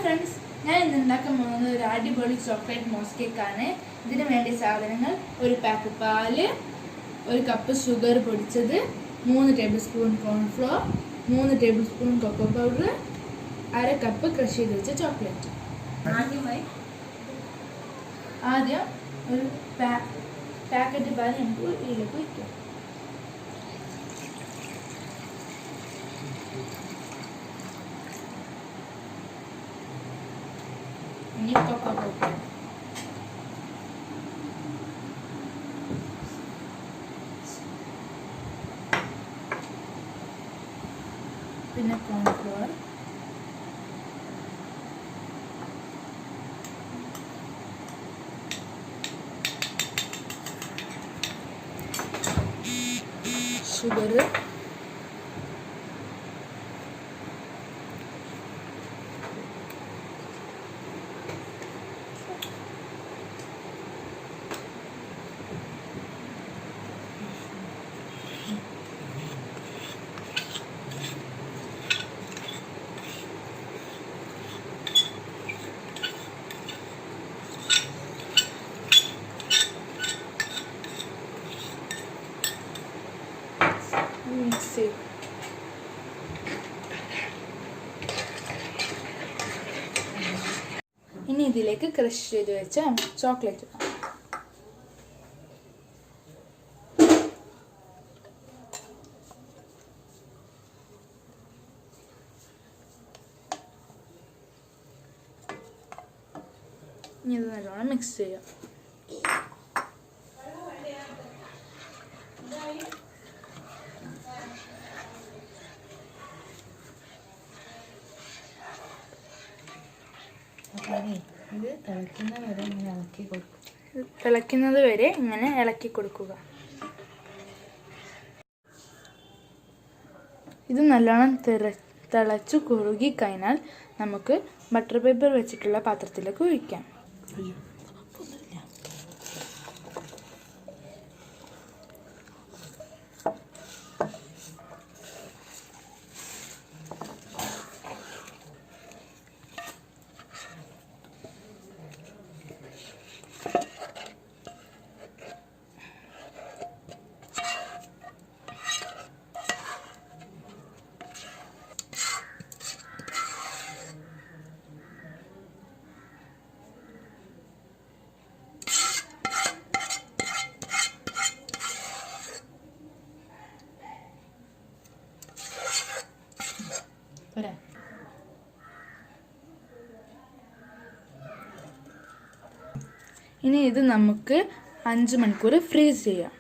Friends, ഞാൻ ഇന്ന് ഉണ്ടാക്കാൻ പോകുന്നത് ഒരു അടിപൊളി ചോക്ലേറ്റ് മോസ് കേക്കാണ്. ഇതിന് വേണ്ട സാധനങ്ങൾ: ഒരു പാക്ക് പാല്, ഒരു കപ്പ് ഷുഗർ പൊടിച്ചത്, 3 tablespoon cornflour, 3 tablespoon cocoa powder, 1/2 cup crush ചെയ്ത് വെച്ച ചോക്ലേറ്റ്. ആദ്യം ഒരു പാക്കറ്റ് പാല് നമുക്ക് ഇതിലേക്ക് വയ്ക്കാം. ഇനി കൊക്കോ പൗഡർ, പിന്നെ കോൺഫ്ലോർ, ഷുഗർ, മിക്സ്. ഇനി ഇതിലേക്ക് ക്രഷ് ചെയ്ത് വെച്ച ചോക്ലേറ്റ് ഇനി ഇത് നല്ലോണം മിക്സ് ചെയ്യാം. ഇത് തിളയ്ക്കുന്നത് വരെ ഇങ്ങനെ ഇളക്കി കൊടുക്കുക. ഇത് നല്ലോണം തിളച്ചു കുറുകി കഴിഞ്ഞാൽ നമുക്ക് ബട്ടർ പേപ്പർ വെച്ചിട്ടുള്ള പാത്രത്തിലേക്ക് ഒഴിക്കാം. ഇനി ഇത് നമുക്ക് 5 മണിക്കൂർ ഫ്രീസ് ചെയ്യാം.